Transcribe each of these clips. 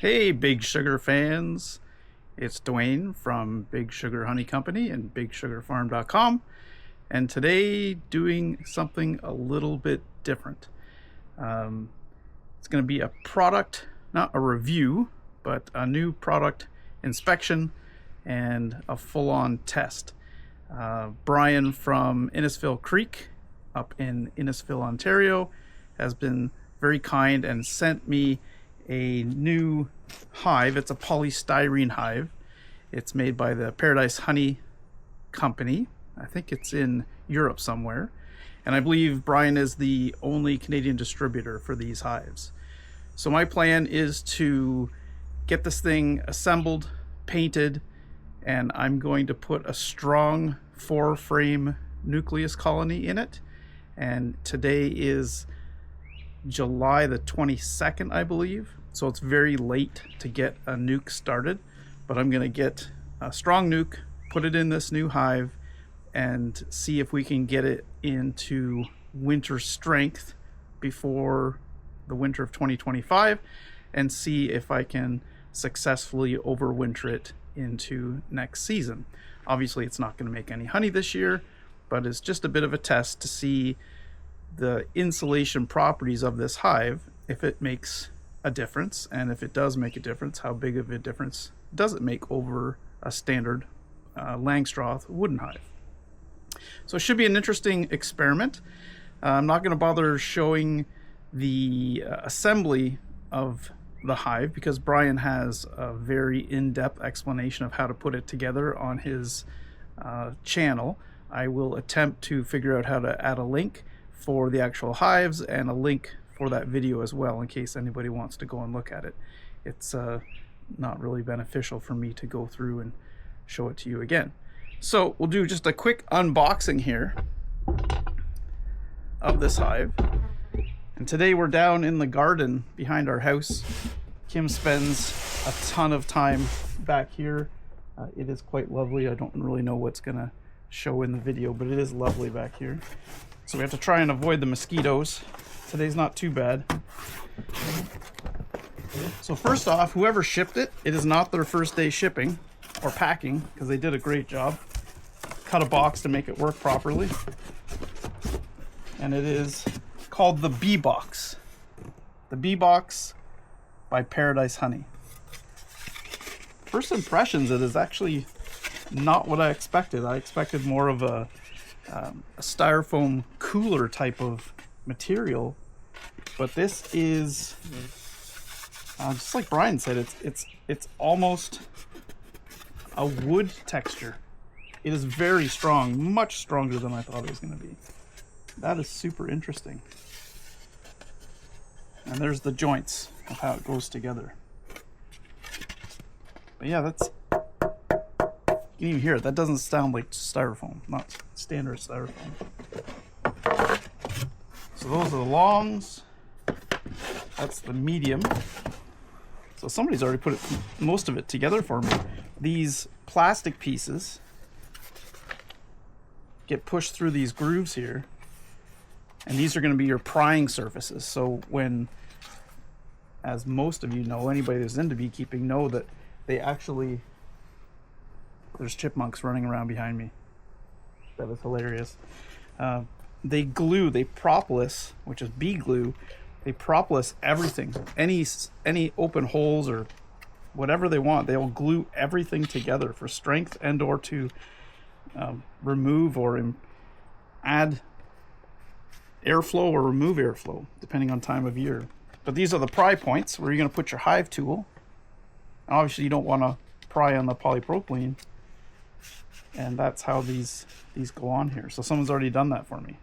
Hey, Big Sugar fans. It's Dwayne from Big Sugar Honey Company and BigSugarFarm.com. And today, doing something a little bit different. It's going to be a product, not a review, but a new product inspection and a full-on test. Brian from Innisfil Creek up in Innisfil, Ontario, has been very kind and sent me a new hive. It's a polystyrene hive. It's made by the Paradise Honey Company. I think it's in Europe somewhere. And I believe Brian is the only Canadian distributor for these hives. So my plan is to get this thing assembled, painted, and I'm going to put a strong 4-frame nucleus colony in it. And today is July the 22nd, I believe. So it's very late to get a nuke started, but I'm going to get a strong nuke, put it in this new hive, and see if we can get it into winter strength before the winter of 2025, and see if I can successfully overwinter it into next season. Obviously, it's not going to make any honey this year, but it's just a bit of a test to see the insulation properties of this hive, if it makes a difference, and if it does make a difference, how big of a difference does it make over a standard Langstroth wooden hive. So it should be an interesting experiment. I'm not going to bother showing the assembly of the hive because Brian has a very in-depth explanation of how to put it together on his channel. I will attempt to figure out how to add a link for the actual hives and a link for that video as well, in case anybody wants to go and look at it. It's not really beneficial for me to go through and show it to you again. So we'll do just a quick unboxing here of this hive. And today we're down in the garden behind our house. Kim spends a ton of time back here. It is quite lovely. I don't really know what's gonna show in the video, but it is lovely back here. So we have to try and avoid the mosquitoes. Today's not too bad. So first off, whoever shipped it, it is not their first day shipping or packing, because they did a great job. Cut a box to make it work properly. And it is called the Bee Box. The Bee Box by Paradise Honey. First impressions, it is actually not what I expected. I expected more of a styrofoam cooler type of material, but this is just like Brian said, it's almost a wood texture. It is very strong, much stronger than I thought it was going to be. That is super interesting. And there's the joints of how it goes together. But yeah, that's, you can even hear it. That doesn't sound like styrofoam, not standard styrofoam. So those are the longs. That's the medium. So somebody's already put most of it together for me. These plastic pieces get pushed through these grooves here, and these are going to be your prying surfaces. So when, as most of you know, anybody that's into beekeeping know that they actually, there's chipmunks running around behind me. That is hilarious. They glue, they propolis, which is bee glue, they propolis everything. Any open holes or whatever they want, they will glue everything together for strength and or to remove or add airflow or remove airflow, depending on time of year. But these are the pry points where you're going to put your hive tool. Obviously, you don't want to pry on the polypropylene, and that's how these go on here. So someone's already done that for me,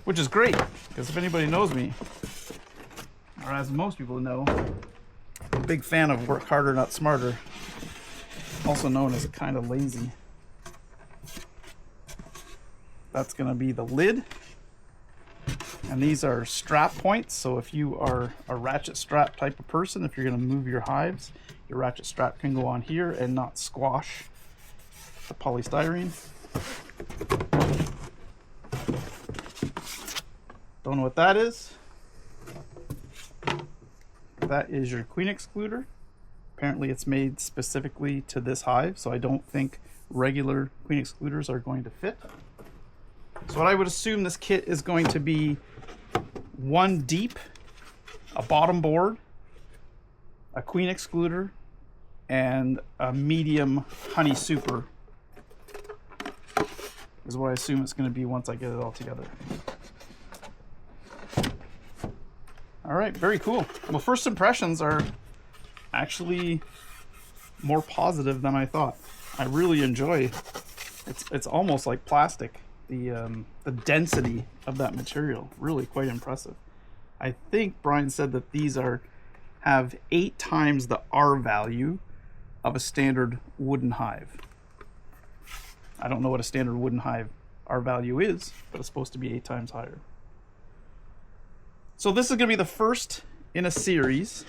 which is great, because if anybody knows me, or as most people know, I'm a big fan of work harder, not smarter, also known as kind of lazy. That's going to be the lid, and these are strap points. So if you are a ratchet strap type of person, if you're going to move your hives, your ratchet strap can go on here and not squash the polystyrene. Don't know what that is. That is your queen excluder. Apparently it's made specifically to this hive, so I don't think regular queen excluders are going to fit. So what I would assume this kit is going to be one deep, a bottom board, a queen excluder, and a medium honey super is what I assume it's going to be once I get it all together. All right, very cool. Well, first impressions are actually more positive than I thought. I really enjoy it's almost like plastic. The density of that material, really quite impressive. I think Brian said that these have 8 times the R value of a standard wooden hive. I don't know what a standard wooden hive R value is, but it's supposed to be 8 times higher. So this is going to be the first in a series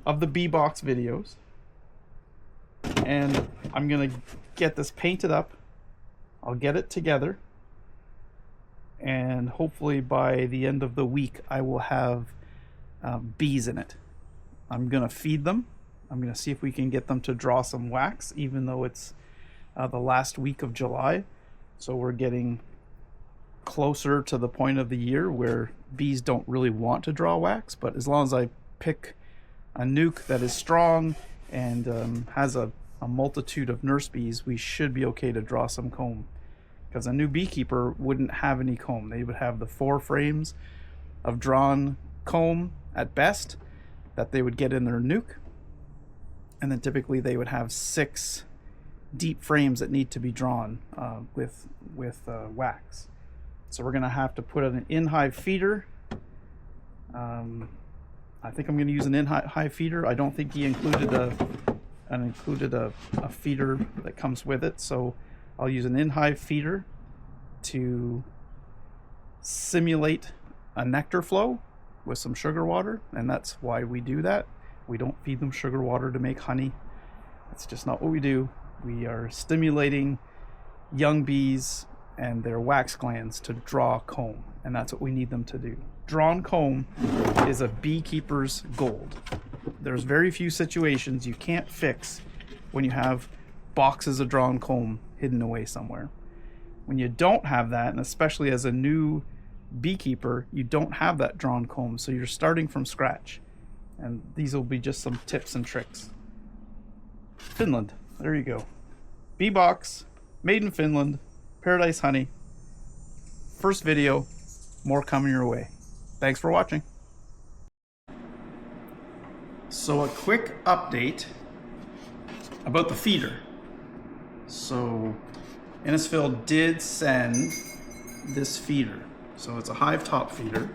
of the bee box videos, and I'm going to get this painted up. I'll get it together, and hopefully by the end of the week I will have bees in it. I'm going to feed them. I'm going to see if we can get them to draw some wax, even though it's the last week of July. So we're getting closer to the point of the year where bees don't really want to draw wax, but as long as I pick a nuke that is strong and has a multitude of nurse bees, we should be okay to draw some comb. Because a new beekeeper wouldn't have any comb. They would have the 4 frames of drawn comb at best that they would get in their nuke, and then typically they would have 6 deep frames that need to be drawn with wax. So we're going to have to put an in-hive feeder. I think I'm going to use an in-hive feeder. I don't think he included a feeder that comes with it, so I'll use an in-hive feeder to simulate a nectar flow with some sugar water, and that's why we do that. We don't feed them sugar water to make honey. That's just not what we do. We are stimulating young bees and their wax glands to draw comb, and that's what we need them to do. Drawn comb is a beekeeper's gold. There's very few situations you can't fix when you have boxes of drawn comb hidden away somewhere. When you don't have that, and especially as a new beekeeper, you don't have that drawn comb, so you're starting from scratch. And these will be just some tips and tricks. Finland, there you go. Bee box, made in Finland, Paradise Honey. First video, more coming your way. Thanks for watching. So a quick update about the feeder. So Innisfil did send this feeder. So it's a hive top feeder.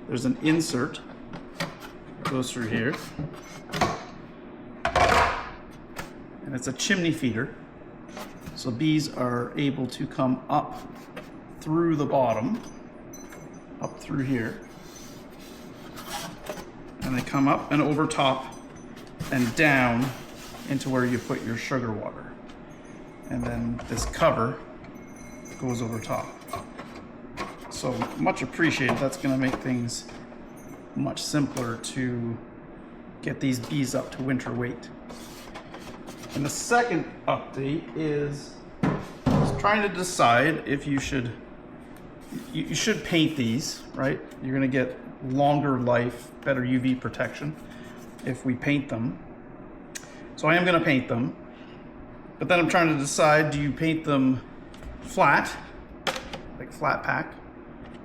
There's an insert that goes through here. And it's a chimney feeder. So bees are able to come up through the bottom, up through here. And they come up and over top and down into where you put your sugar water. And then this cover goes over top. So much appreciated. That's going to make things much simpler to get these bees up to winter weight. And the second update is trying to decide if you should paint these, right? You're going to get longer life, better UV protection if we paint them. So I am going to paint them, but then I'm trying to decide, do you paint them flat, like flat pack,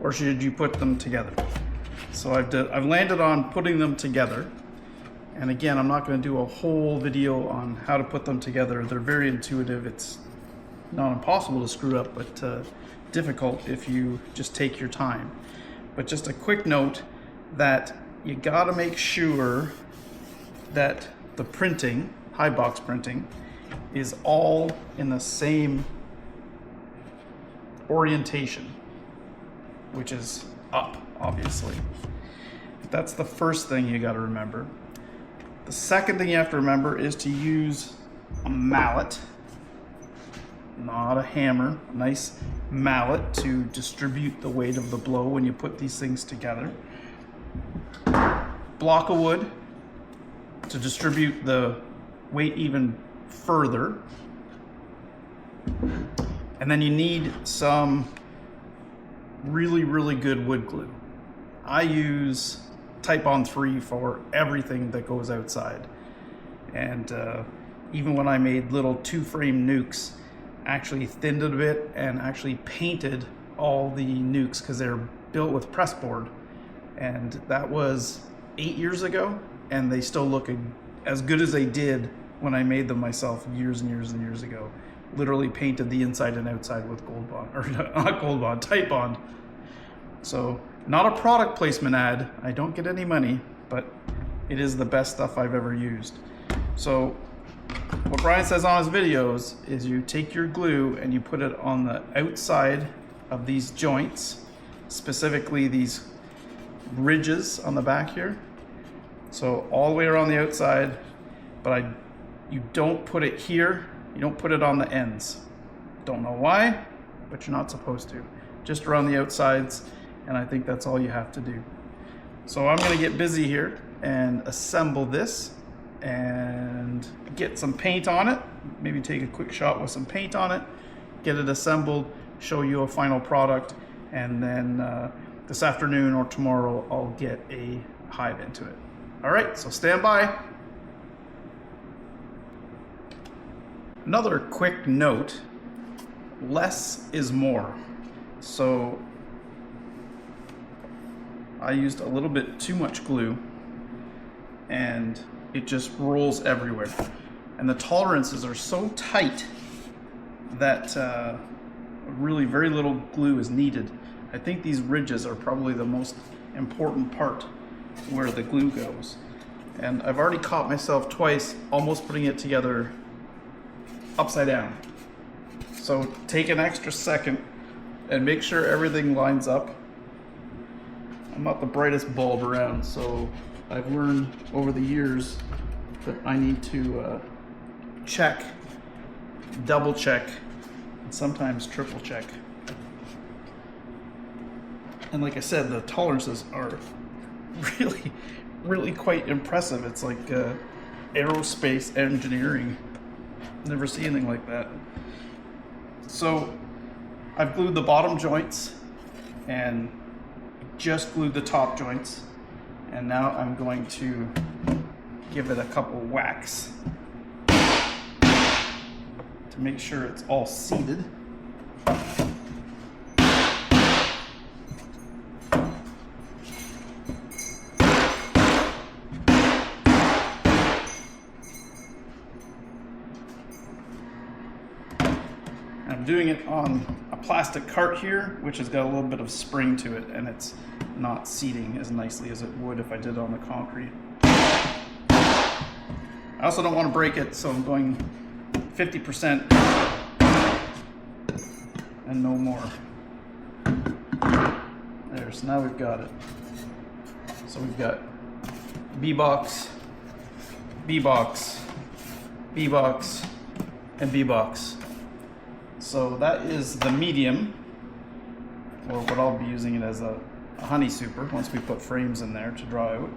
or should you put them together? So I've landed on putting them together. And again, I'm not going to do a whole video on how to put them together. They're very intuitive. It's not impossible to screw up, but difficult if you just take your time. But just a quick note that you got to make sure that the printing, hive box printing, is all in the same orientation, which is up, obviously. That's the first thing you got to remember. The second thing you have to remember is to use a mallet, not a hammer, a nice mallet to distribute the weight of the blow when you put these things together. Block of wood, to distribute the weight even further. And then you need some really, really good wood glue. I use Type-On 3 for everything that goes outside. And even when I made little 2-frame nukes, actually thinned it a bit and actually painted all the nukes because they're built with pressboard. And that was 8 years ago, and they still look as good as they did when I made them myself years and years and years ago. Literally painted the inside and outside with Gold Bond, or not Gold Bond, Type-Bond. So, not a product placement ad. I don't get any money, but it is the best stuff I've ever used. So, what Brian says on his videos is you take your glue and you put it on the outside of these joints, specifically these ridges on the back here. So all the way around the outside, but you don't put it here. You don't put it on the ends. Don't know why, but you're not supposed to. Just around the outsides, and I think that's all you have to do. So I'm gonna get busy here and assemble this and get some paint on it. Maybe take a quick shot with some paint on it, get it assembled, show you a final product, and then this afternoon or tomorrow I'll get a Hive into it. All right, so stand by. Another quick note, less is more. So I used a little bit too much glue and it just rolls everywhere. And the tolerances are so tight that really very little glue is needed. I think these ridges are probably the most important part where the glue goes. And I've already caught myself twice almost putting it together upside down. So take an extra second and make sure everything lines up. I'm not the brightest bulb around, so I've learned over the years that I need to check, double check, and sometimes triple check. And like I said, the tolerances are really, really quite impressive. It's like aerospace engineering. Never seen anything like that. So I've glued the bottom joints and just glued the top joints. And now I'm going to give it a couple whacks to make sure it's all seated. I'm doing it on a plastic cart here, which has got a little bit of spring to it, and it's not seating as nicely as it would if I did it on the concrete. I also don't want to break it, so I'm going 50% and no more. There, so now we've got it. So we've got B-box, B-box, B-box, and B-box. So that is the medium, or what I'll be using it as a honey super once we put frames in there to dry out.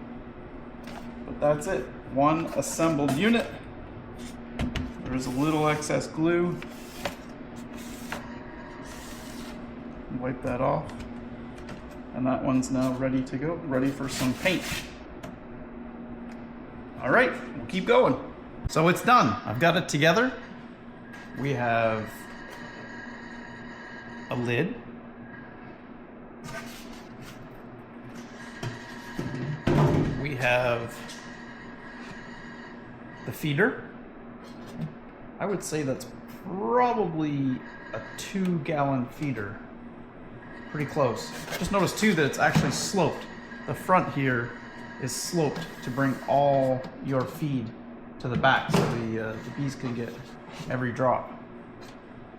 But that's it, one assembled unit. There's a little excess glue. Wipe that off. And that one's now ready to go, ready for some paint. All right, we'll keep going. So it's done, I've got it together. We have a lid, we have the feeder. I would say that's probably a 2-gallon feeder. Pretty close. Just notice too that it's actually sloped. The front here is sloped to bring all your feed to the back so the bees can get every drop.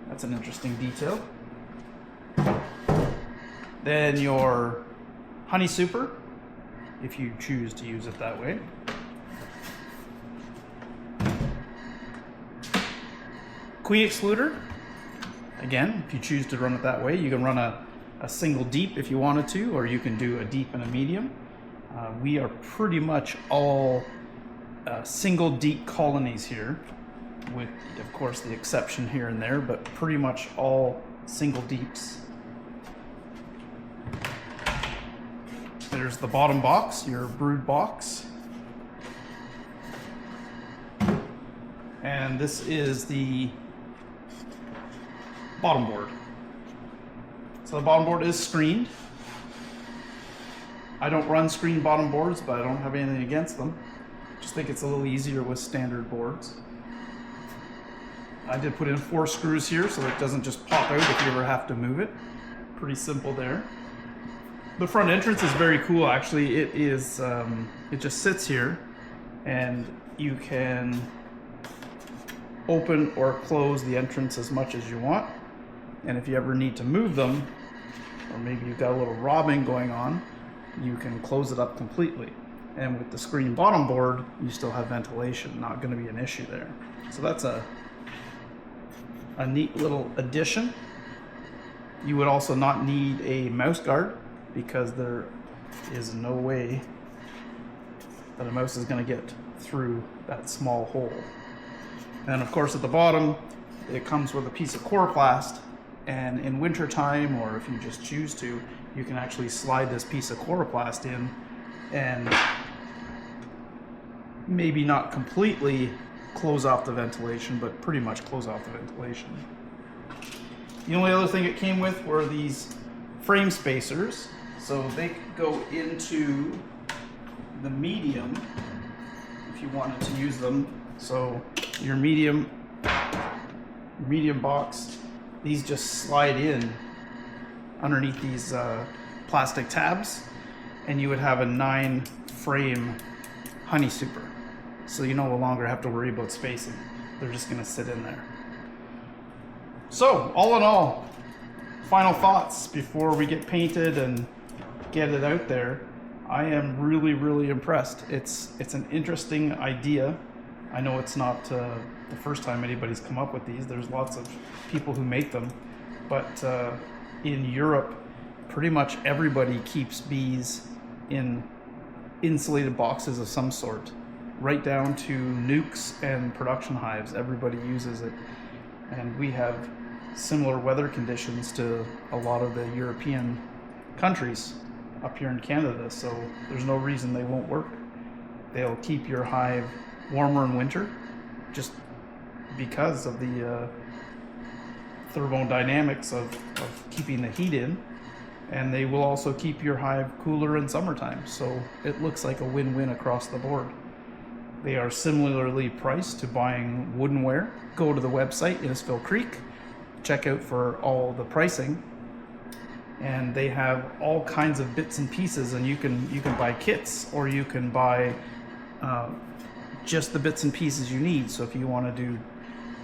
That's an interesting detail. Then your honey super, if you choose to use it that way. Queen excluder, again, if you choose to run it that way, you can run a single deep if you wanted to, or you can do a deep and a medium. We are pretty much all single deep colonies here, with of course the exception here and there, but pretty much all single deeps. There's the bottom box, your brood box. And this is the bottom board. So the bottom board is screened. I don't run screen bottom boards, but I don't have anything against them. Just think it's a little easier with standard boards. I did put in 4 screws here so that it doesn't just pop out if you ever have to move it. Pretty simple there. The front entrance is very cool actually. It is, it just sits here and you can open or close the entrance as much as you want. And if you ever need to move them, or maybe you've got a little robbing going on, you can close it up completely. And with the screen bottom board, you still have ventilation, not going to be an issue there. So that's a neat little addition. You would also not need a mouse guard because there is no way that a mouse is going to get through that small hole. And of course at the bottom, it comes with a piece of coroplast, and in winter time, or if you just choose to, you can actually slide this piece of coroplast in and maybe not completely close off the ventilation, but pretty much close off the ventilation. The only other thing it came with were these frame spacers. So they go into the medium if you wanted to use them. So your medium box, these just slide in underneath these plastic tabs, and you would have a 9 frame honey super. So you no longer have to worry about spacing. They're just gonna sit in there. So all in all, final thoughts before we get painted and get it out there. I am really, really impressed. It's an interesting idea. I know it's not the first time anybody's come up with these. There's lots of people who make them, but in Europe, pretty much everybody keeps bees in insulated boxes of some sort, right down to nukes and production hives. Everybody uses it, and we have similar weather conditions to a lot of the European countries up here in Canada, so there's no reason they won't work. They'll keep your hive warmer in winter just because of the thermodynamics of keeping the heat in, and they will also keep your hive cooler in summertime, so it looks like a win-win across the board. They are similarly priced to buying woodenware. Go to the website, Innisfil Creek, check out for all the pricing, and they have all kinds of bits and pieces, and you can buy kits, or you can buy just the bits and pieces you need. So if you want to do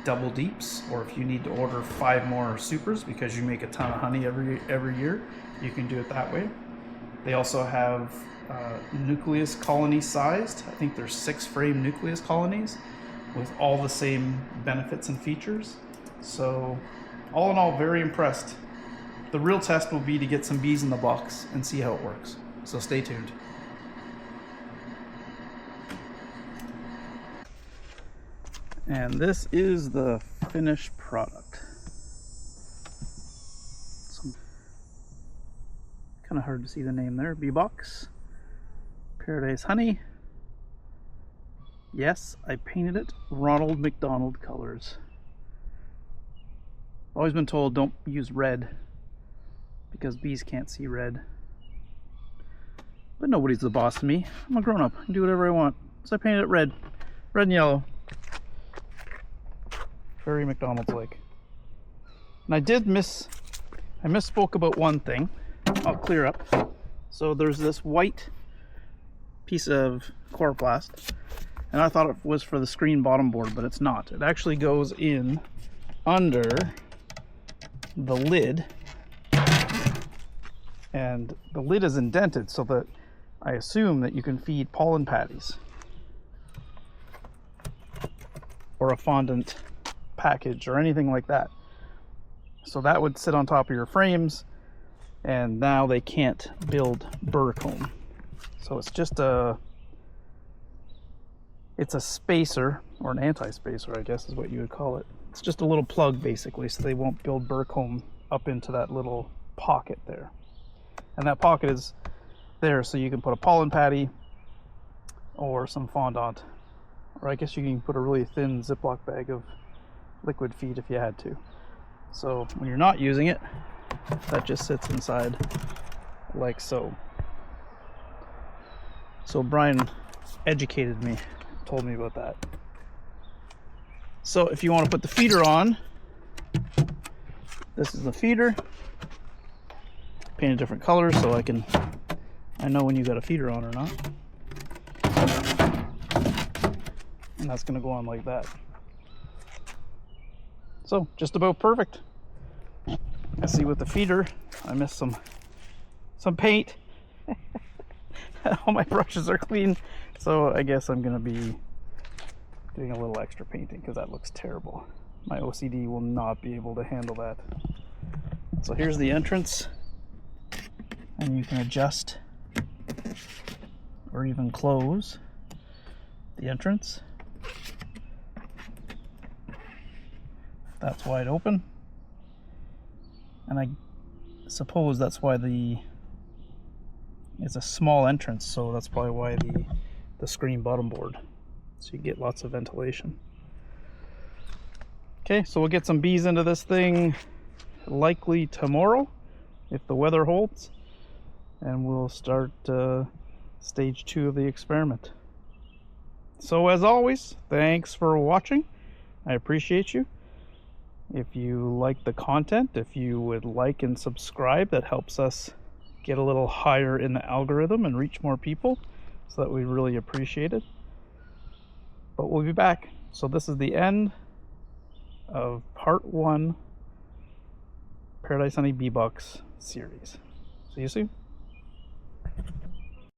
double deeps, or if you need to order 5 more supers because you make a ton of honey every year, you can do it that way. They also have nucleus colony sized. I think there's 6 frame nucleus colonies with all the same benefits and features. So all in all, very impressed. The real test will be to get some bees in the box and see how it works. So stay tuned. And this is the finished product. Kind of hard to see the name there. Bee box. Paradise Honey. Yes, I painted it Ronald McDonald colors. Always been told don't use red because bees can't see red. But nobody's the boss of me. I'm a grown-up. I can do whatever I want. So I painted it red. Red and yellow. Very McDonald's-like. And I misspoke about one thing. I'll clear up. So there's this white piece of coroplast, and I thought it was for the screen bottom board, but it's not. It actually goes in under the lid, and the lid is indented so that I assume that you can feed pollen patties or a fondant package or anything like that. So that would sit on top of your frames, and now they can't build burr comb. So it's It's a spacer, or an anti-spacer, I guess is what you would call it. It's just a little plug basically, so they won't build burr comb up into that little pocket there. And that pocket is there so you can put a pollen patty or some fondant, or I guess you can put a really thin Ziploc bag of liquid feed if you had to. So when you're not using it, that just sits inside like so. So Brian educated me, told me about that. So if you want to put the feeder on, this is the feeder. Painted different colors so I know when you got a feeder on or not. And that's going to go on like that. So just about perfect. I see with the feeder, I missed some paint. All my brushes are clean, so I guess I'm going to be doing a little extra painting because that looks terrible. My OCD will not be able to handle that. So here's the entrance, and you can adjust or even close the entrance. That's wide open, and I suppose that's why it's a small entrance, so that's probably why the screen bottom board, so you get lots of ventilation. Okay, so we'll get some bees into this thing likely tomorrow if the weather holds, and we'll start stage 2 of the experiment. So as always, thanks for watching. I appreciate you. If you like the content, if you would like and subscribe, that helps us get a little higher in the algorithm and reach more people, so that we really appreciate it. But we'll be back. So this is the end of part 1 Paradise Honey Bee Box series. See you soon.